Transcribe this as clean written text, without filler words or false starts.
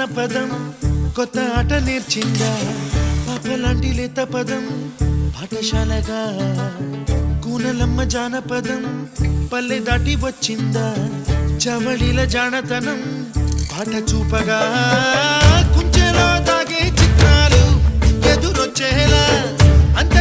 జానపదం కొత్త ఆట నేర్చిందా పాపలాంటి లేత పదం పాఠశాలగా కూనలమ్మ జానపదం పల్లె దాటి వచ్చిందా చవళిల జానతనం పాట చూపగా కుంచెలో దాగే చిత్రాలు ఎదురొచ్చేలా అంత